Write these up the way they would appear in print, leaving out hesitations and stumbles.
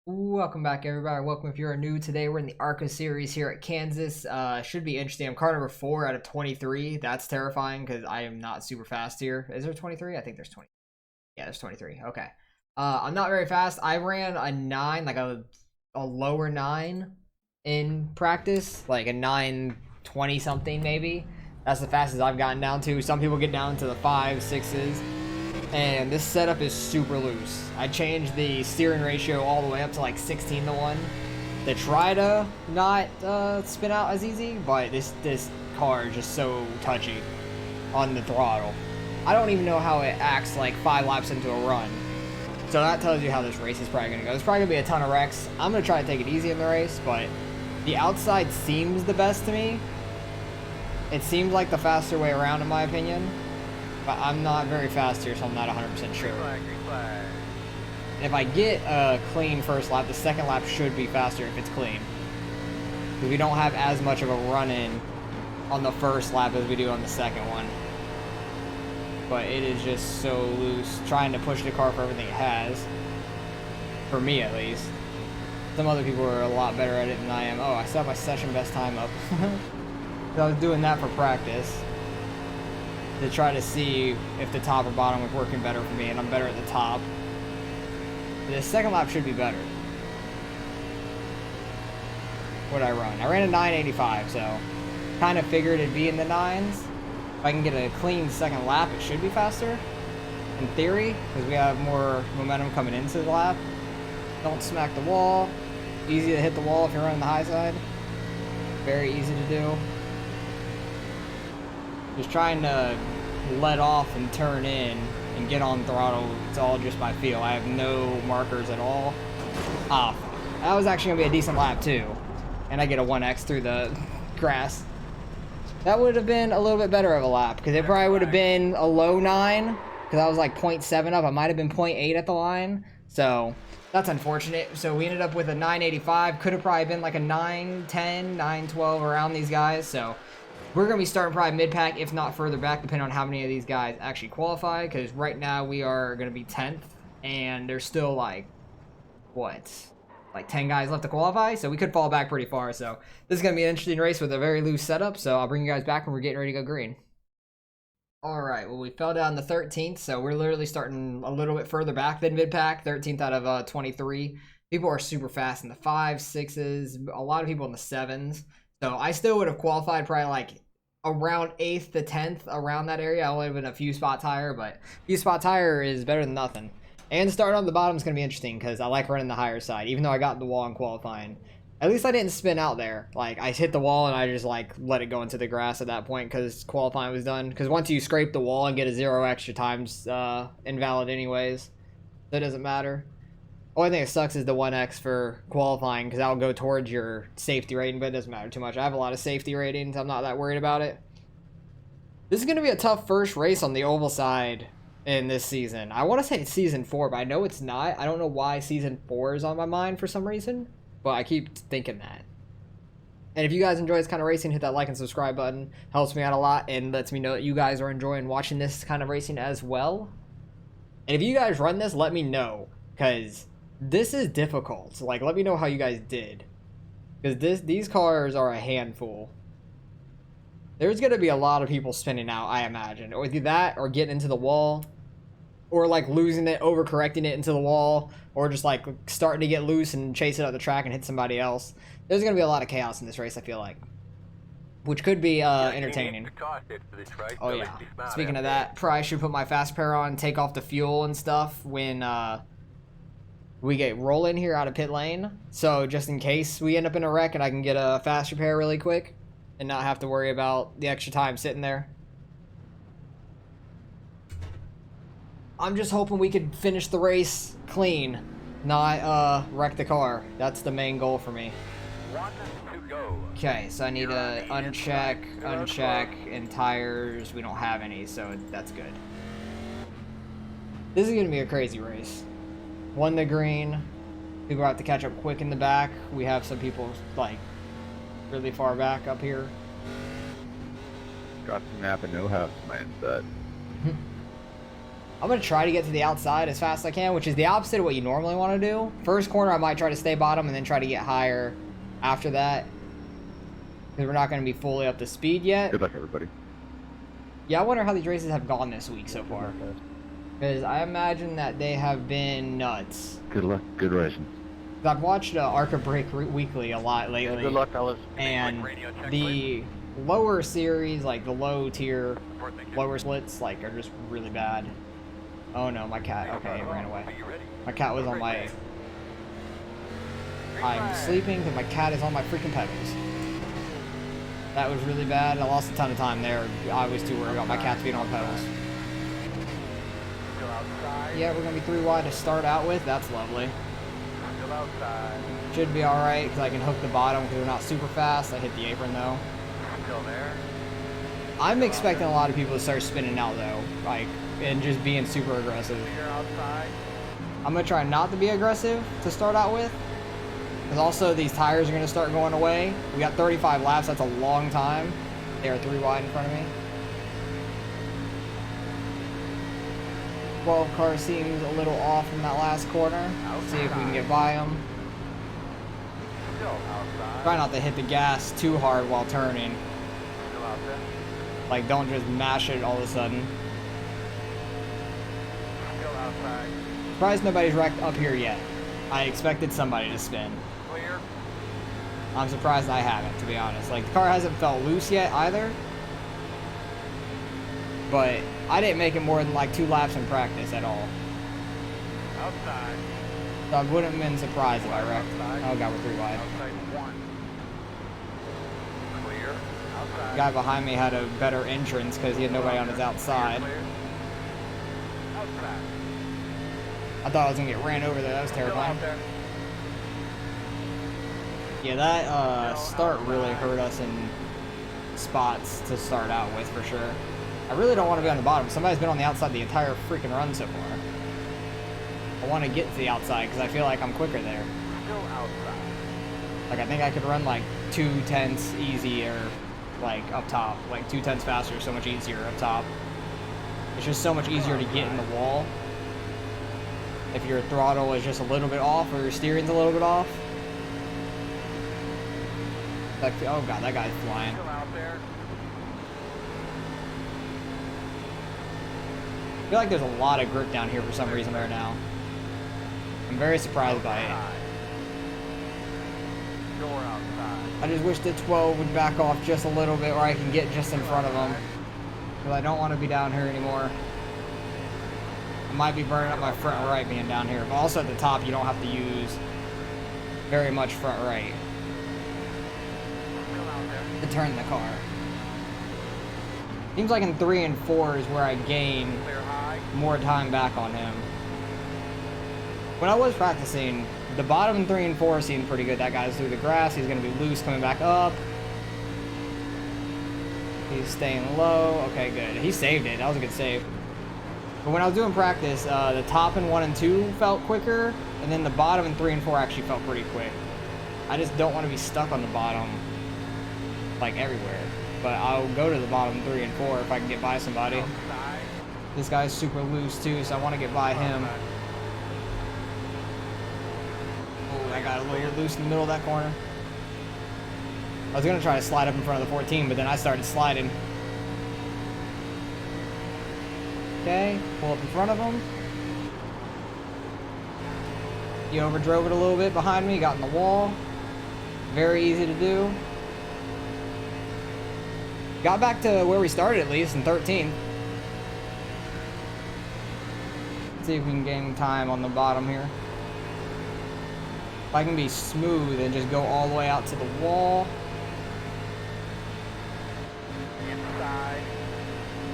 Welcome back, everybody. Welcome if you're new. Today we're in the Arca Series here at Kansas. Should be interesting. I'm car number 4 out of 23. That's terrifying because I am not super fast here. Is there 23? I think there's 20. Yeah, there's 23. Okay. I'm not very fast. I ran a 9, like a lower 9 in practice, like a 920 something maybe. That's the fastest I've gotten down to. Some people get down to the 5s, 6s. And this setup is super loose. I changed the steering ratio all the way up to like 16:1 to try to not spin out as easy, but this car is just so touchy on the throttle. I don't even know how it acts like 5 laps into a run. So that tells you how this race is probably going to go. There's probably going to be a ton of wrecks. I'm going to try to take it easy in the race, but the outside seems the best to me. It seems like the faster way around in my opinion. But I'm not very fast here, so I'm not 100% sure. If I get a clean first lap, the second lap should be faster if it's clean. Because we don't have as much of a run-in on the first lap as we do on the second one. But it is just so loose, trying to push the car for everything it has. For me, at least. Some other people are a lot better at it than I am. Oh, I set my session best time up. I was doing that for practice, to try to see if the top or bottom was working better for me, and I'm better at the top. The second lap should be better. What'd I run? I ran a 985, so kind of figured it'd be in the 9s. If I can get a clean second lap, it should be faster, in theory, because we have more momentum coming into the lap. Don't smack the wall. Easy to hit the wall if you're running the high side. Very easy to do. Just trying to let off and turn in and get on throttle. It's all just by feel. I have no markers at all. Ah, that was actually going to be a decent lap too. And I get a 1x through the grass. That would have been a little bit better of a lap, because it probably would have been a low 9, because I was like 0.7 up. I might have been 0.8 at the line. So that's unfortunate. So we ended up with a 985. Could have probably been like a 910, 912 around these guys. So we're going to be starting probably mid-pack, if not further back, depending on how many of these guys actually qualify, because right now we are going to be 10th, and there's still, like, what? Like 10 guys left to qualify, so we could fall back pretty far. So this is going to be an interesting race with a very loose setup, so I'll bring you guys back when we're getting ready to go green. Alright, well, we fell down the 13th, so we're literally starting a little bit further back than mid-pack, 13th out of 23. People are super fast in the 5s, 6s, a lot of people in the 7s. So I still would have qualified probably like around 8th to 10th, around that area. I only have been a few spots higher, but a few spots higher is better than nothing. And starting on the bottom is going to be interesting because I like running the higher side, even though I got the wall in qualifying. At least I didn't spin out there. Like, I hit the wall and I just like let it go into the grass at that point because qualifying was done. Because once you scrape the wall and get a 0 extra times, invalid anyways. That doesn't matter. Only thing that sucks is the 1x for qualifying, because that'll go towards your safety rating, but it doesn't matter too much. I have a lot of safety ratings. I'm not that worried about it. This is going to be a tough first race on the oval side in this season. I want to say it's season 4, but I know it's not. I don't know why season 4 is on my mind for some reason, but I keep thinking that. And if you guys enjoy this kind of racing, hit that like and subscribe button. Helps me out a lot and lets me know that you guys are enjoying watching this kind of racing as well. And if you guys run this, let me know, because this is difficult. Like, let me know how you guys did, because these cars are a handful. There's gonna be a lot of people spinning out, I imagine, or either that or getting into the wall, or like losing it, overcorrecting it into the wall, or just like starting to get loose and chase it up the track and hit somebody else. There's gonna be a lot of chaos in this race, I feel like, which could be entertaining. Oh yeah, speaking of that, probably should put my fast pair on, take off the fuel and stuff when we get rolling here out of pit lane, so just in case we end up in a wreck and I can get a fast repair really quick and not have to worry about the extra time sitting there. I'm just hoping we could finish the race clean, not wreck the car. That's the main goal for me. Okay, so I need to uncheck, and tires. We don't have any, so that's good. This is going to be a crazy race. Won the green. People have to catch up quick in the back. We have some people like really far back up here. Got the map and know how to mind that. I'm going to try to get to the outside as fast as I can, which is the opposite of what you normally want to do. First corner, I might try to stay bottom and then try to get higher after that. Because we're not going to be fully up to speed yet. Good luck, everybody. Yeah, I wonder how these races have gone this week so far. Because I imagine that they have been nuts. Good luck. Good racing. I've watched Arca Break Weekly a lot lately. Yeah, good luck, fellas. And the lower series, like the low tier, lower splits, like are just really bad. Oh no, my cat. Okay, it ran away. My cat was on my... I'm sleeping because my cat is on my freaking pedals. That was really bad. I lost a ton of time there. I was too worried about my cat being on pedals. Yeah, we're going to be 3 wide to start out with. That's lovely. Should be alright because I can hook the bottom because we're not super fast. I hit the apron though. I'm expecting a lot of people to start spinning out though. Like, and just being super aggressive. I'm going to try not to be aggressive to start out with. Because also these tires are going to start going away. We got 35 laps. That's a long time. They are 3 wide in front of me. 12 car seems a little off in that last corner. Let's see if we can get by them. Try not to hit the gas too hard while turning. Like, don't just mash it all of a sudden. Surprised nobody's wrecked up here yet. I expected somebody to spin. I'm surprised I haven't, to be honest. Like, the car hasn't felt loose yet either. But I didn't make it more than like 2 laps in practice at all. Outside. So I wouldn't have been surprised if I wrecked. Oh god, we're 3 wide. Outside 1. Clear. Outside. The guy behind me had a better entrance because he had nobody on his outside. Outside. I thought I was going to get ran over there. That was terrifying. Yeah, that start really hurt us in spots to start out with for sure. I really don't want to be on the bottom. Somebody's been on the outside the entire freaking run so far. I want to get to the outside because I feel like I'm quicker there. Go outside. Like, I think I could run like 2 tenths easier, like up top. Like 2 tenths faster, so much easier up top. It's just so much easier to get in the wall if your throttle is just a little bit off or your steering's a little bit off. Like, oh god, that guy's flying. Still out there. I feel like there's a lot of grip down here for some reason right now. I'm very surprised by it. Door outside. I just wish the 12 would back off just a little bit where I can get just in front of them. Because I don't want to be down here anymore. I might be burning up my front right being down here. But also at the top, you don't have to use very much front right to turn the car. Seems like in 3 and 4 is where I gain more time back on him. When I was practicing, the bottom 3 and 4 seemed pretty good. That guy's through the grass. He's going to be loose coming back up. He's staying low. Okay, good. He saved it. That was a good save. But when I was doing practice, the top in 1 and 2 felt quicker, and then the bottom in 3 and 4 actually felt pretty quick. I just don't want to be stuck on the bottom, like everywhere. But I'll go to the bottom 3 and 4 if I can get by somebody. This guy's super loose too, so I want to get by him. Oh, I got a little loose in the middle of that corner. I was going to try to slide up in front of the 14, but then I started sliding. Okay, pull up in front of him. He overdrove it a little bit behind me, got in the wall. Very easy to do. Got back to where we started at least in 13th. Let's see if we can gain time on the bottom here. If I can be smooth and just go all the way out to the wall. Inside.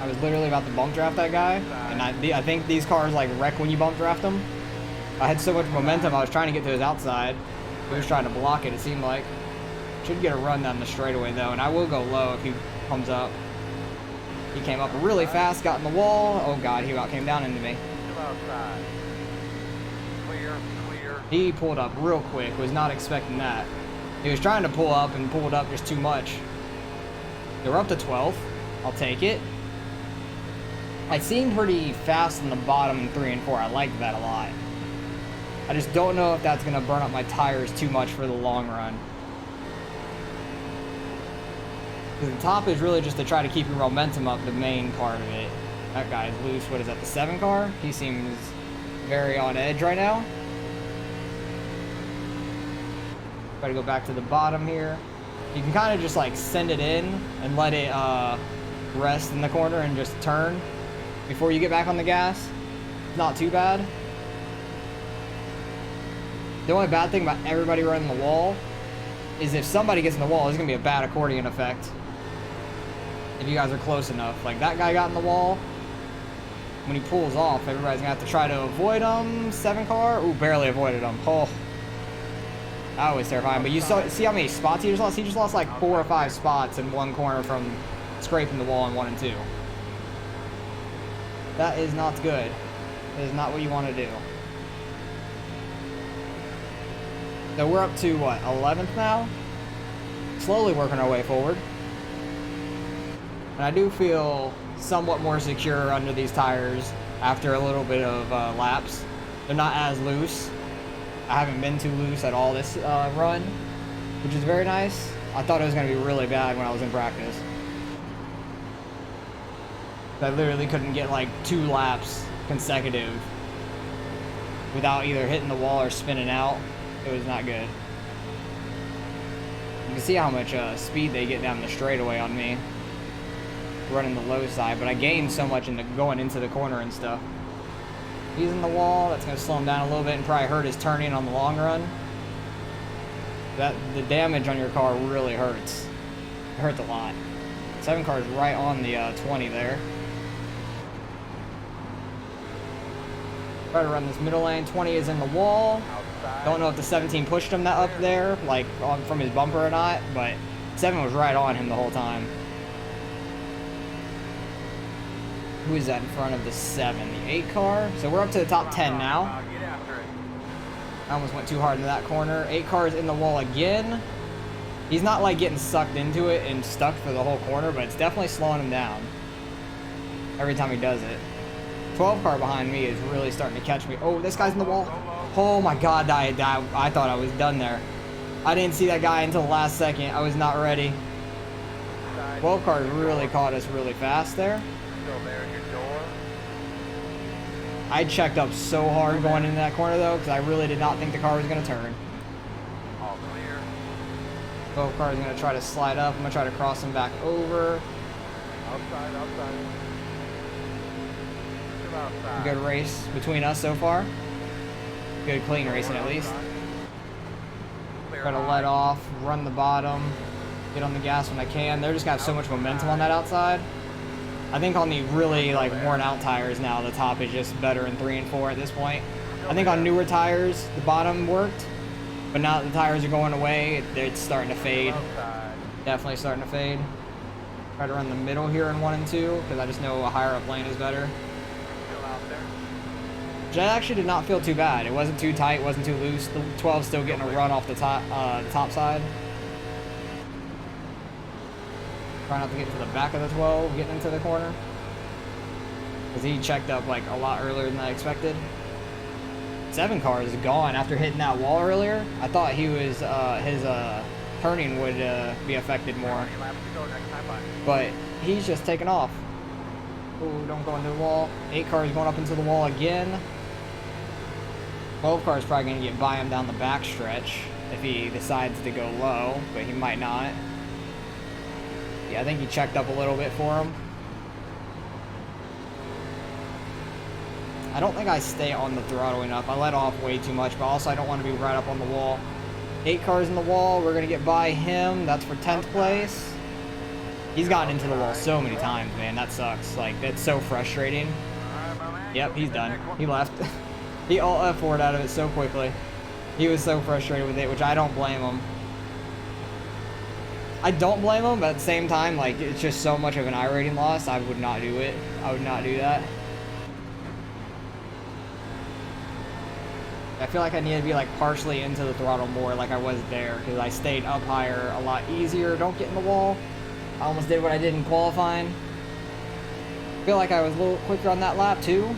I was literally about to bump draft that guy, and I think these cars like wreck when you bump draft them. I had so much momentum, I was trying to get to his outside. He was trying to block it, it seemed like. Should get a run down the straightaway though, and I will go low if he comes up. He came up really fast, got in the wall. Oh god, he about came down into me. Still outside. Clear, clear. He pulled up real quick, was not expecting that. He was trying to pull up and pulled up just too much. They were up to 12th. I'll take it. I seem pretty fast on the bottom in 3 and 4. I like that a lot. I just don't know if that's going to burn up my tires too much for the long run. The top is really just to try to keep your momentum up, the main part of it. That guy's loose. What is that, the 7 car? He seems very on edge right now. Try to go back to the bottom here. You can kind of just like send it in and let it rest in the corner and just turn before you get back on the gas. Not too bad. The only bad thing about everybody running the wall is if somebody gets in the wall, there's going to be a bad accordion effect. If you guys are close enough. Like that guy got in the wall. When he pulls off, everybody's going to have to try to avoid him. 7 car. Ooh, barely avoided him. Oh. That was terrifying. But you see how many spots he just lost? He just lost like 4 or 5 spots in one corner from scraping the wall in 1 and 2. That is not good. That is not what you want to do. So we're up to, what, 11th now? Slowly working our way forward. And I do feel somewhat more secure under these tires after a little bit of laps. They're not as loose. I haven't been too loose at all this run, which is very nice. I thought it was going to be really bad when I was in practice. I literally couldn't get like 2 laps consecutive without either hitting the wall or spinning out. It was not good. You can see how much speed they get down the straightaway on me running the low side, but I gained so much into going into the corner and stuff. He's in the wall. That's going to slow him down a little bit and probably hurt his turning on the long run. The damage on your car really hurts. It hurts a lot. 7 car's right on the 20 there. Try to run this middle lane. 20 is in the wall. Don't know if the 17 pushed him that up there, like from his bumper or not, but 7 was right on him the whole time. Who is that in front of the 7? The 8 car. So we're up to the top 10 now. I almost went too hard into that corner. 8 cars in the wall again. He's not like getting sucked into it and stuck for the whole corner, but it's definitely slowing him down every time he does it. 12 car behind me is really starting to catch me. Oh, this guy's in the wall. Oh my god, I thought I was done there. I didn't see that guy until the last second. I was not ready. 12 cars really caught us really fast there. I checked up so hard going into that corner though, because I really did not think the car was going to turn. All clear. 12 car is going to try to slide up. I'm going to try to cross him back over. Outside, outside. Outside. Good race between us so far. Good clean racing at least. Try to let off, run the bottom, get on the gas when I can. They're just going to have so much momentum on that outside. I think on the really like worn out tires now, the top is just better in 3 and 4 at this point. I think on newer tires, the bottom worked, but now that the tires are going away, it's starting to fade. Definitely starting to fade. Try to run the middle here in 1 and 2, because I just know a higher up lane is better. Which I actually did not feel too bad. It wasn't too tight, wasn't too loose. The 12's still getting a run off the top side. Try not to get to the back of the 12, getting into the corner. Because he checked up like a lot earlier than I expected. 7 car is gone after hitting that wall earlier. I thought he was, his turning would be affected more. But he's just taking off. Ooh, don't go into the wall. 8 car is going up into the wall again. 12 car is probably going to get by him down the back stretch if he decides to go low, but he might not. Yeah, I think he checked up a little bit for him. I don't think I stay on the throttle enough. I let off way too much, but also I don't want to be right up on the wall. 8 cars in the wall. We're going to get by him. That's for 10th place. He's gotten into the wall so many times, man. That sucks. Like, that's so frustrating. Yep, he's done. He left. He alt F4'd out of it so quickly. He was so frustrated with it, which I don't blame him. I don't blame him, but at the same time, like, it's just so much of an iRating loss. I would not do it. I would not do that. I feel like I need to be, like, partially into the throttle more like I was there, because I stayed up higher a lot easier. Don't get in the wall. I almost did what I did in qualifying. Feel like I was a little quicker on that lap too.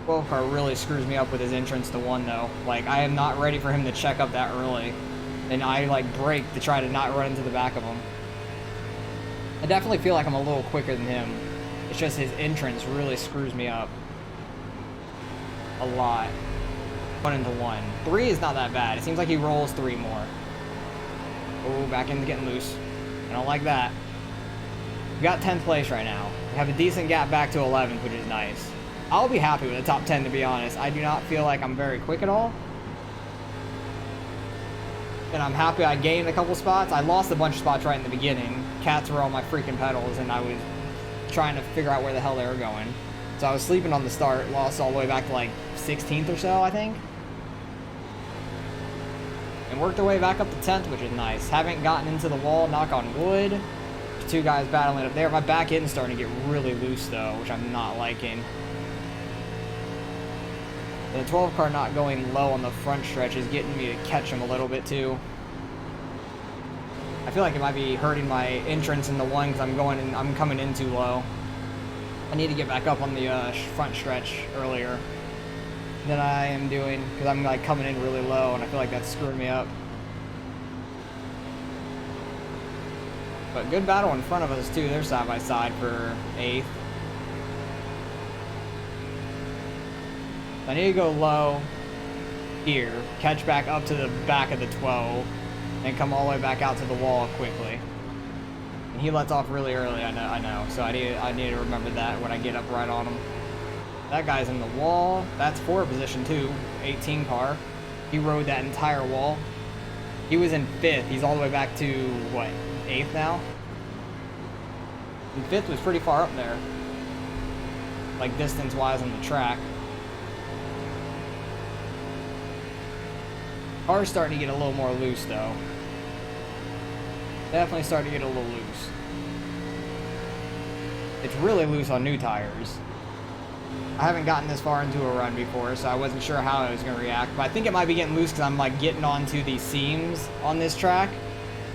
12 car really screws me up with his entrance to 1 though. Like, I am not ready for him to check up that early. And I like brake to try to not run into the back of him. I definitely feel like I'm a little quicker than him. It's just his entrance really screws me up. A lot. 1 into 1. 3 is not that bad. It seems like he rolls 3 more. Oh, back into getting loose. I don't like that. We got 10th place right now. We have a decent gap back to 11th, which is nice. I'll be happy with the top 10, to be honest. I do not feel like I'm very quick at all. And I'm happy I gained a couple spots. I lost a bunch of spots right in the beginning. Cats were on my freaking pedals, and I was trying to figure out where the hell they were going. So I was sleeping on the start, lost all the way back to like 16th or so, I think. And worked our way back up to 10th, which is nice. Haven't gotten into the wall, knock on wood. There's 2 guys battling up there. My back end's starting to get really loose though, which I'm not liking. The 12 car not going low on the front stretch is getting me to catch him a little bit too. I feel like it might be hurting my entrance in the 1 because I'm coming in too low. I need to get back up on the front stretch earlier than I am doing because I'm like coming in really low and I feel like that's screwing me up. But good battle in front of us too. They're side by side for 8th. I need to go low here, catch back up to the back of the 12, and come all the way back out to the wall quickly. And he lets off really early, I know. So I need to remember that when I get up right on him. That guy's in the wall. That's 4 position too, 18 car. He rode that entire wall. He was in 5th. He's all the way back to, what, 8th now? And 5th was pretty far up there, like distance-wise on the track. Car's starting to get a little more loose though. Definitely starting to get a little loose. It's really loose on new tires. I haven't gotten this far into a run before, so I wasn't sure how I was going to react. But I think it might be getting loose because I'm like getting onto these seams on this track.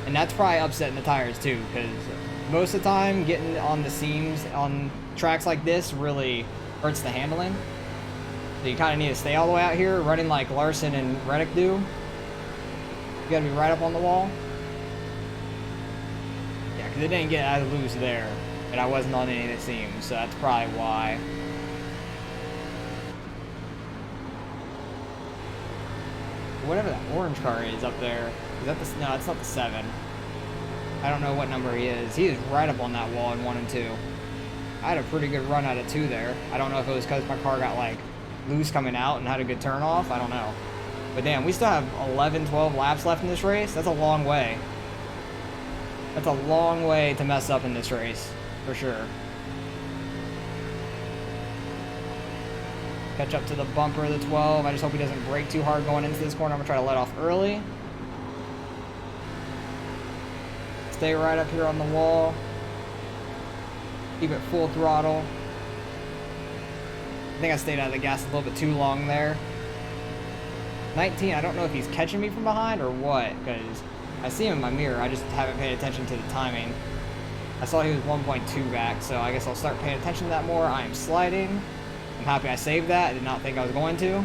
And that's probably upsetting the tires too, because most of the time getting on the seams on tracks like this really hurts the handling. So you kind of need to stay all the way out here, running like Larson and Reddick do. You gotta be right up on the wall. Yeah, because it didn't get as loose there, and I wasn't on any of the seams, so that's probably why. Whatever that orange car is up there, is that the, no, it's not the 7. I don't know what number he is. He is right up on that wall in 1 and 2. I had a pretty good run out of 2 there. I don't know if it was because my car got like loose coming out and had a good turn off. I don't know. But damn, we still have 11, 12 laps left in this race. That's a long way. That's a long way to mess up in this race, for sure. Catch up to the bumper of the 12. I just hope he doesn't brake too hard going into this corner. I'm gonna try to let off early. Stay right up here on the wall. Keep it full throttle. I think I stayed out of the gas a little bit too long there. 19, I don't know if he's catching me from behind or what, because I see him in my mirror. I just haven't paid attention to the timing. I saw he was 1.2 back, so I guess I'll start paying attention to that more. I am sliding. I'm happy I saved that. I did not think I was going to.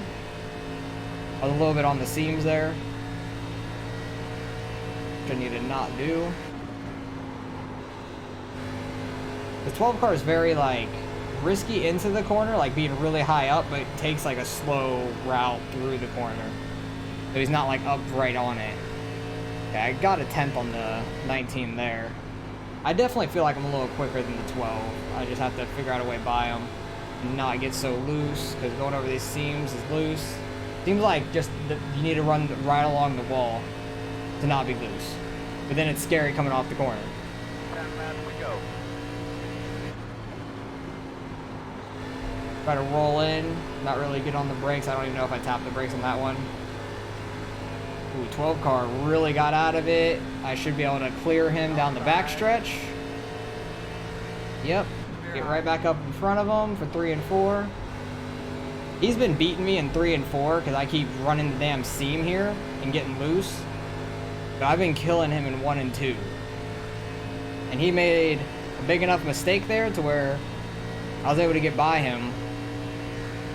I was a little bit on the seams there, which I need to not do. The 12 car is very, like, risky into the corner, like being really high up, but it takes like a slow route through the corner. So he's not like up right on it. Okay, I got a 10th on the 19 there. I definitely feel like I'm a little quicker than the 12. I just have to figure out a way by him and not get so loose, because going over these seams is loose. Seems like just you need to run right along the wall to not be loose. But then it's scary coming off the corner. 10 laps we go. Try to roll in, not really get on the brakes. I don't even know if I tapped the brakes on that one. Ooh, 12 car really got out of it. I should be able to clear him down the back stretch. Yep, get right back up in front of him for 3 and 4. He's been beating me in 3 and 4 because I keep running the damn seam here and getting loose. But I've been killing him in 1 and 2. And he made a big enough mistake there to where I was able to get by him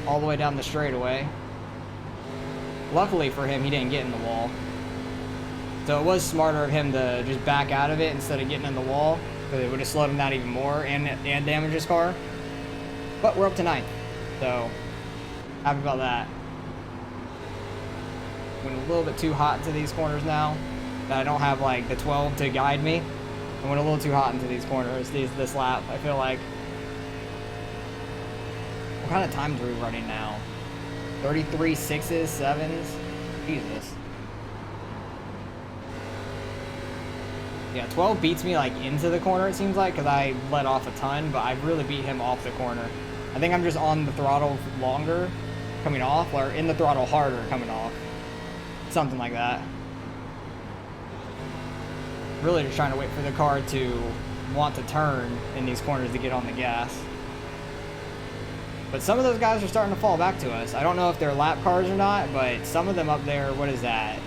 all the way down the straightaway. Luckily for him, he didn't get in the wall. So it was smarter of him to just back out of it instead of getting in the wall, because it would have slowed him down even more and damaged his car. But we're up to 9th, so happy about that. Went a little bit too hot into these corners now. That I don't have like the 12 to guide me. I went a little too hot into these corners this lap, I feel like. What kind of times are we running now? 33 6s, 7s? Jesus. Yeah, 12 beats me like into the corner, it seems like, because I let off a ton, but I really beat him off the corner. I think I'm just on the throttle longer coming off, or in the throttle harder coming off. Something like that. Really just trying to wait for the car to want to turn in these corners to get on the gas. But some of those guys are starting to fall back to us. I don't know if they're lap cars or not, but some of them up there, what is that?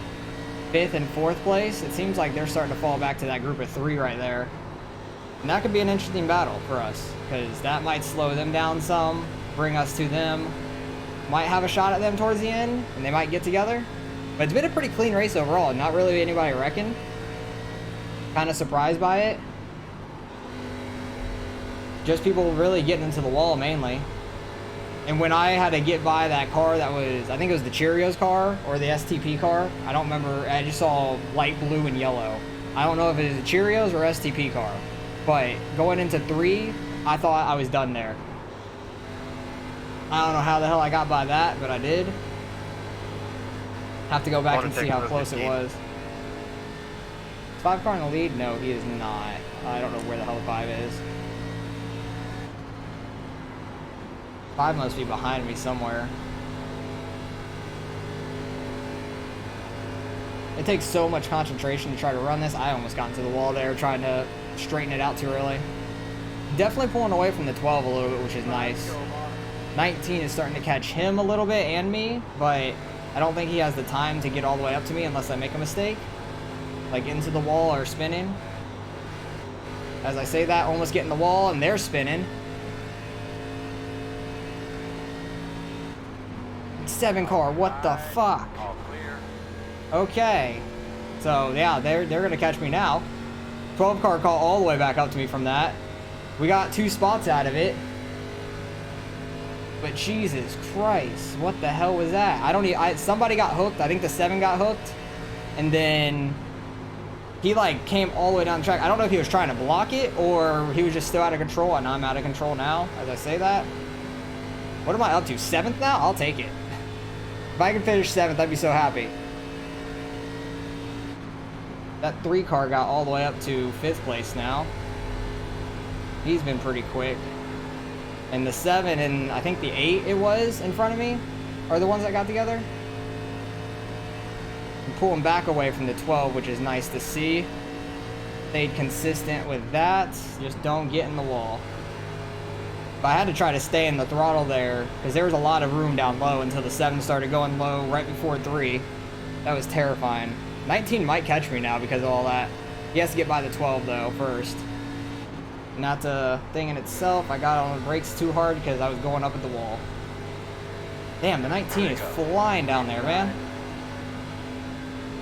5th and 4th place? It seems like they're starting to fall back to that group of 3 right there. And that could be an interesting battle for us, because that might slow them down some, bring us to them. Might have a shot at them towards the end, and they might get together. But it's been a pretty clean race overall. Not really anybody wrecking. Kind of surprised by it. Just people really getting into the wall mainly. And when I had to get by that car that was, I think it was the Cheerios car or the STP car. I don't remember. I just saw light blue and yellow. I don't know if it was a Cheerios or STP car. But going into 3, I thought I was done there. I don't know how the hell I got by that, but I did. Have to go back and see how close it was. Is 5 car in the lead? No, he is not. I don't know where the hell 5 is. 5 must be behind me somewhere. It takes so much concentration to try to run this. I almost got into the wall there trying to straighten it out too early. Definitely pulling away from the 12 a little bit, which is nice. 19 is starting to catch him a little bit and me, but I don't think he has the time to get all the way up to me unless I make a mistake. Like into the wall or spinning. As I say that, almost getting the wall and they're spinning. 7 car, what the fuck? Okay. So yeah, they're gonna catch me now. 12 car caught all the way back up to me from that. We got 2 spots out of it. But Jesus Christ, what the hell was that? I don't even, somebody got hooked. I think the 7 got hooked. And then he like came all the way down the track. I don't know if he was trying to block it or he was just still out of control, and I'm out of control now as I say that. What am I up to? 7th now? I'll take it. If I can finish 7th, I'd be so happy. That 3 car got all the way up to 5th place now. He's been pretty quick. And the 7 and I think the 8 it was in front of me are the ones that got together. I'm pulling back away from the 12, which is nice to see. Stayed consistent with that. Just don't get in the wall. But I had to try to stay in the throttle there because there was a lot of room down low until the 7 started going low right before 3. That was terrifying. 19 might catch me now because of all that. He has to get by the 12 though first. Not the thing in itself. I got on the brakes too hard because I was going up at the wall. Damn, the 19 is flying down there, man.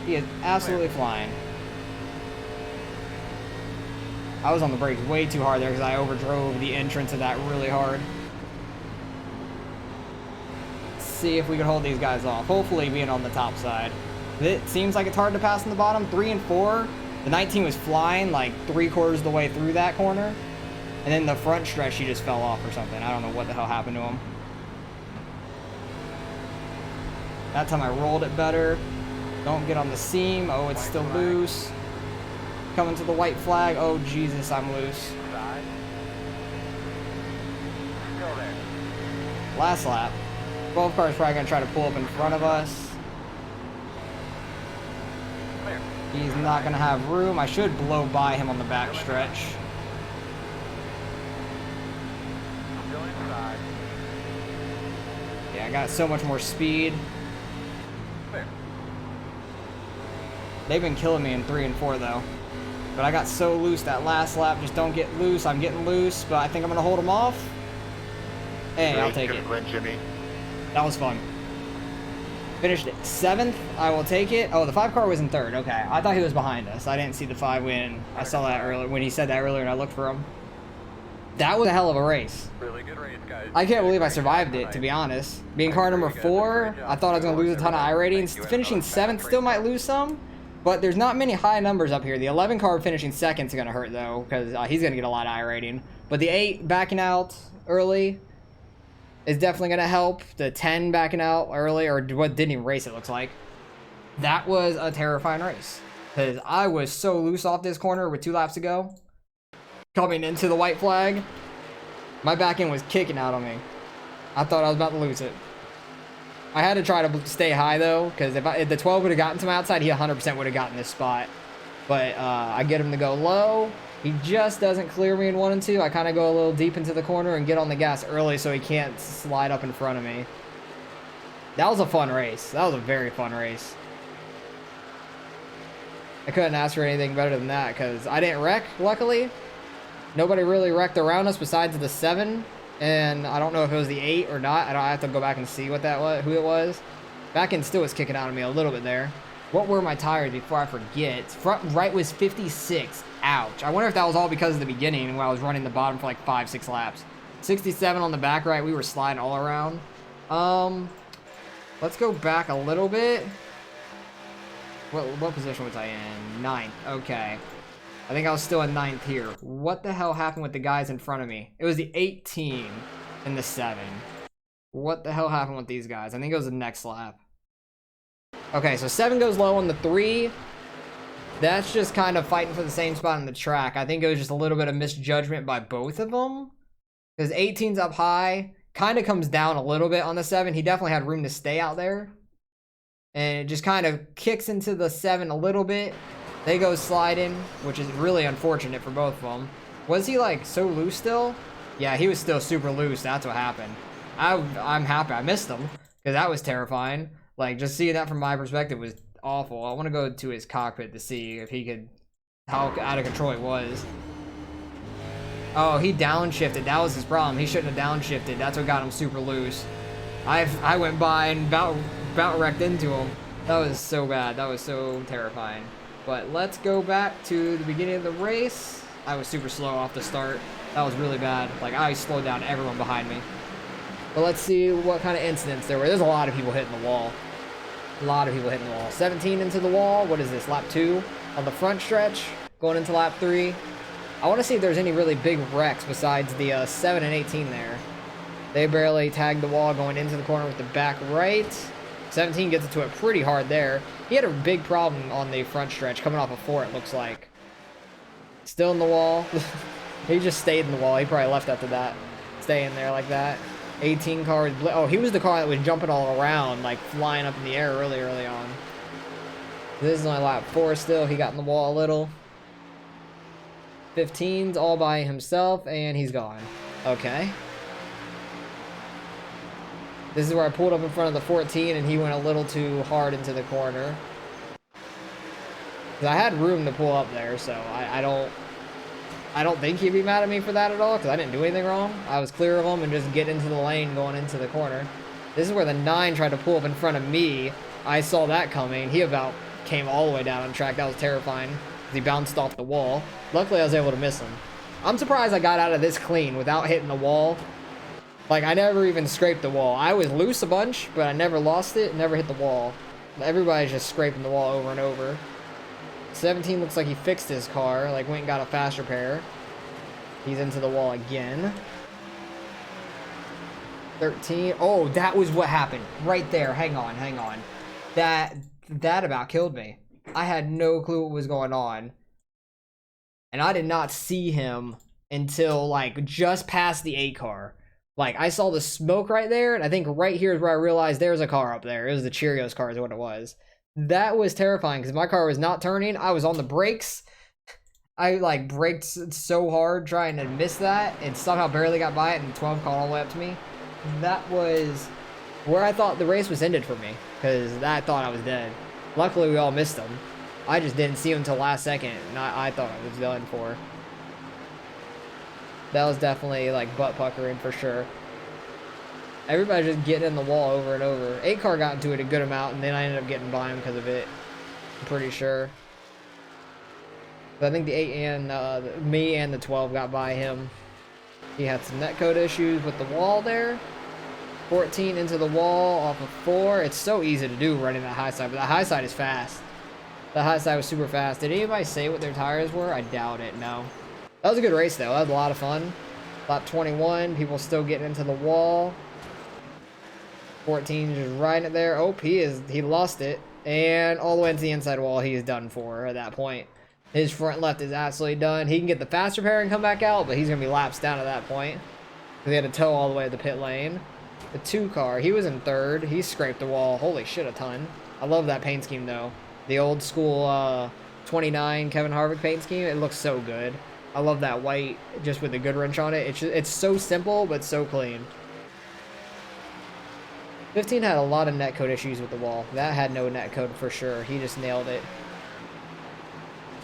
He is absolutely flying. I was on the brakes way too hard there because I overdrove the entrance of that really hard. Let's see if we can hold these guys off. Hopefully being on the top side. It seems like it's hard to pass in the bottom. 3 and 4. The 19 was flying like 3/4 of the way through that corner. And then the front stretch, he just fell off or something. I don't know what the hell happened to him. That time I rolled it better. Don't get on the seam. Oh, it's still loose. Coming to the white flag. Oh, Jesus, I'm loose. Last lap. 12 cars probably going to try to pull up in front of us. He's not going to have room. I should blow by him on the back stretch. Yeah, I got so much more speed. They've been killing me in 3 and 4 though. But I got so loose that last lap. Just don't get loose. I'm getting loose, but I think I'm going to hold him off. Hey, I'll take it. Jimmy. That was fun. Finished 7th. I will take it. Oh, the 5 car was in 3rd. Okay. I thought he was behind us. I didn't see the 5 win. I saw that earlier when he said that earlier and I looked for him. That was a hell of a race. Really good race, guys. I can't believe I survived it, to be honest. Being car number 4, I thought I was going to lose a ton of iRatings. Finishing 7th still might lose some, but there's not many high numbers up here. The 11 car finishing 2nd is going to hurt, though, because he's going to get a lot of iRating. But the 8 backing out early is definitely going to help. The 10 backing out early, or what didn't even race, it looks like. That was a terrifying race, because I was so loose off this corner with 2 laps to go. Coming into the white flag, my back end was kicking out on me. I thought I was about to lose it. I had to try to stay high though, because if the 12 would have gotten to my outside, he 100% would have gotten this spot. But I get him to go low. He just doesn't clear me in 1 and 2. I kind of go a little deep into the corner and get on the gas early so he can't slide up in front of me. That was a fun race. That was a very fun race. I couldn't ask for anything better than that because I didn't wreck, luckily. Nobody really wrecked around us besides the 7, and I don't know if it was the 8 or not. I have to go back and see what that was, who it was. Back end still was kicking out of me a little bit there. What were my tires before I forget? Front right was 56. Ouch. I wonder if that was all because of the beginning when I was running the bottom for like 5-6 laps. 67 on the back right. We were sliding all around. Let's go back a little bit. What position was I in? 9th. Okay. I think I was still in 9th here. What the hell happened with the guys in front of me? It was the 18 and the 7. What the hell happened with these guys? I think it was the next lap. Okay, so 7 goes low on the 3. That's just kind of fighting for the same spot on the track. I think it was just a little bit of misjudgment by both of them. Because 18's up high. Kind of comes down a little bit on the 7. He definitely had room to stay out there. And it just kind of kicks into the 7 a little bit. They go sliding, which is really unfortunate for both of them. Was he like so loose still? Yeah, he was still super loose. That's what happened. I'm happy I missed him because that was terrifying. Like just seeing that from my perspective was awful. I want to go to his cockpit to see if he could, how out of control it was. Oh, he downshifted. That was his problem. He shouldn't have downshifted. That's what got him super loose. I went by and about wrecked into him. That was so bad. That was so terrifying. But let's go back to the beginning of the race. I was super slow off the start. That was really bad. Like, I slowed down everyone behind me. But let's see what kind of incidents there were. There's a lot of people hitting the wall. A lot of people hitting the wall. 17 into the wall. What is this? Lap 2 on the front stretch. Going into lap 3. I want to see if there's any really big wrecks besides the 7 and 18 there. They barely tagged the wall going into the corner with the back right. 17 gets it to it pretty hard there. He had a big problem on the front stretch coming off of 4, it looks like. Still in the wall. He just stayed in the wall. He probably left after that. Stay in there like that. 18 car was oh, he was the car that was jumping all around, like flying up in the air really early on. This is only lap 4 still. He got in the wall a little. 15's all by himself, and he's gone. Okay. This is where I pulled up in front of the 14, and he went a little too hard into the corner. I had room to pull up there, so I don't think he'd be mad at me for that at all, because I didn't do anything wrong. I was clear of him and just get into the lane going into the corner. This is where the 9 tried to pull up in front of me. I saw that coming. He about came all the way down on track. That was terrifying, because he bounced off the wall. Luckily, I was able to miss him. I'm surprised I got out of this clean without hitting the wall. Like, I never even scraped the wall. I was loose a bunch, but I never lost it, never hit the wall. Everybody's just scraping the wall over and over. 17 looks like he fixed his car, like went and got a fast repair. He's into the wall again. 13, oh, that was what happened. Right there, hang on. That about killed me. I had no clue what was going on. And I did not see him until, like, just past the 8 car. Like, I saw the smoke right there, and I think right here is where I realized there's a car up there. It was the Cheerios car is what it was. That was terrifying, because my car was not turning. I was on the brakes. I, like, braked so hard trying to miss that, and somehow barely got by it, and 12 caught all the way up to me. That was where I thought the race was ended for me, because I thought I was dead. Luckily, we all missed them. I just didn't see him until last second, and I thought I was done for. That was definitely like butt puckering for sure. Everybody just getting in the wall over and over. 8-car got into it a good amount, and then I ended up getting by him because of it. I'm pretty sure. But I think the 8 and me and the 12 got by him. He had some netcode issues with the wall there. 14 into the wall off of 4. It's so easy to do running that high side, but the high side is fast. The high side was super fast. Did anybody say what their tires were? I doubt it, no. That was a good race though. That was a lot of fun. Lap 21, people still getting into the wall. 14 just riding it there. Oh, he lost it. And all the way into the inside wall, he is done for at that point. His front left is absolutely done. He can get the fast repair and come back out, but he's going to be laps down at that point. He had to tow all the way to the pit lane. The 2-car, he was in 3rd. He scraped the wall. Holy shit, a ton. I love that paint scheme, though. The old school 29 Kevin Harvick paint scheme. It looks so good. I love that white, just with the good wrench on it. It's so simple, but so clean. 15 had a lot of netcode issues with the wall. That had no netcode for sure. He just nailed it.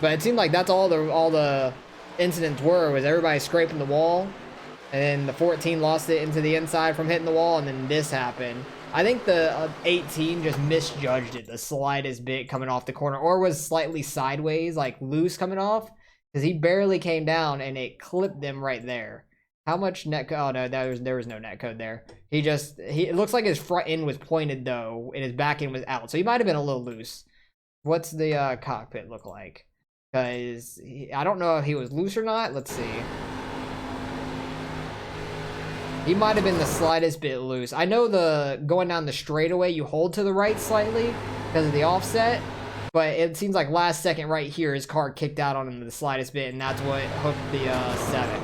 But it seemed like that's all the incidents was everybody scraping the wall, and then the 14 lost it into the inside from hitting the wall, and then this happened. I think the 18 just misjudged it the slightest bit coming off the corner, or was slightly sideways, like loose coming off, because he barely came down and it clipped them right there. How much netcode? Oh no, there was no netcode there. It looks like his front end was pointed though, and his back end was out, so he might have been a little loose. What's the cockpit look like? Because I don't know if he was loose or not. Let's see. He might have been the slightest bit loose. I know going down the straightaway, you hold to the right slightly because of the offset, but it seems like last second right here, his car kicked out on him the slightest bit, and that's what hooked the 7.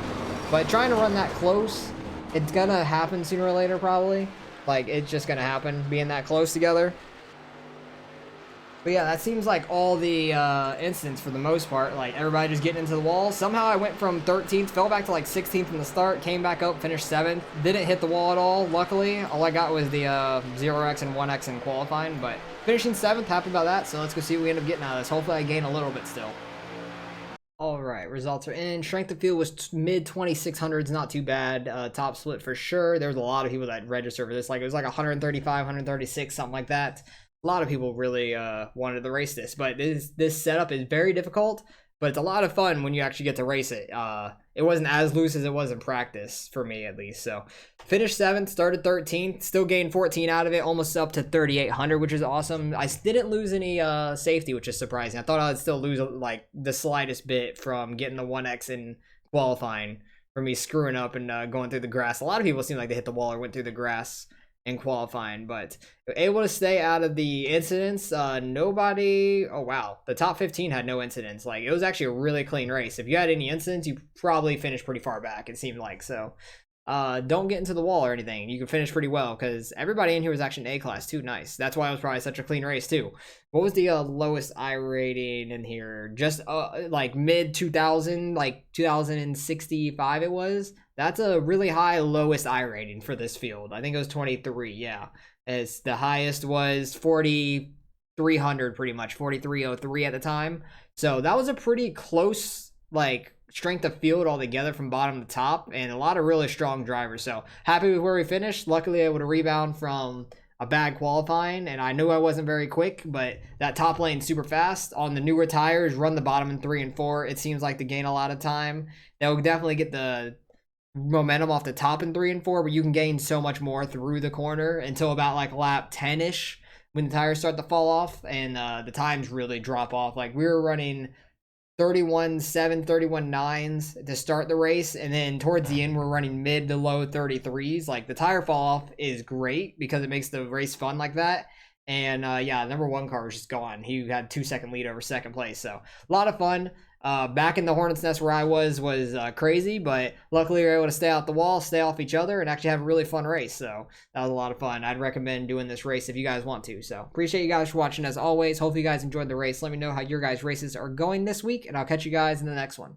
But trying to run that close, it's gonna happen sooner or later probably. Like, it's just gonna happen, being that close together. But yeah, that seems like all the incidents for the most part. Like, everybody just getting into the wall. Somehow I went from 13th, fell back to like 16th in the start, came back up, finished 7th. Didn't hit the wall at all, luckily. All I got was the 0x and 1x in qualifying, but finishing 7th, happy about that. So let's go see what we end up getting out of this. Hopefully I gain a little bit still. Alright, results are in. Strength of field was mid 2600s, not too bad. Top split for sure. There was a lot of people that registered for this. Like, it was like 135, 136, something like that. A lot of people really wanted to race this, but this setup is very difficult, but it's a lot of fun when you actually get to race it. It wasn't as loose as it was in practice, for me at least. So finished 7th, started 13th, still gained 14 out of it, almost up to 3,800, which is awesome. I didn't lose any safety, which is surprising. I thought I would still lose like the slightest bit from getting the 1x in qualifying, for me screwing up and going through the grass. A lot of people seem like they hit the wall or went through the grass in qualifying, but able to stay out of the incidents. Nobody, oh wow, the top 15 had no incidents. Like, it was actually a really clean race. If you had any incidents, you probably finished pretty far back, it seemed like. So don't get into the wall or anything. You can finish pretty well, because everybody in here was actually in A class too. Nice. That's why it was probably such a clean race too. What was the lowest I rating in here? Just like mid 2000, like 2065 it was. That's a really high lowest I rating for this field. I think it was 23, yeah. As the highest was 4,300 pretty much, 4,303 at the time. So that was a pretty close, like, strength of field altogether from bottom to top, and a lot of really strong drivers. So happy with where we finished. Luckily able to rebound from a bad qualifying, and I knew I wasn't very quick, but that top lane super fast on the newer tires, run the bottom in 3 and 4. It seems like to gain a lot of time. They'll definitely get the momentum off the top in 3 and 4, but you can gain so much more through the corner until about like lap 10ish when the tires start to fall off, and the times really drop off. Like, we were running 31.7, 31.9s to start the race, and then towards the end we're running mid to low 33s. Like, the tire fall off is great because it makes the race fun like that. And yeah, number 1 car was just gone. He had 2-second lead over 2nd place, so a lot of fun. Back in the Hornet's Nest where I was crazy, but luckily we were able to stay out the wall, stay off each other, and actually have a really fun race. So that was a lot of fun. I'd recommend doing this race if you guys want to. So appreciate you guys for watching as always. Hopefully you guys enjoyed the race. Let me know how your guys' races are going this week, and I'll catch you guys in the next one.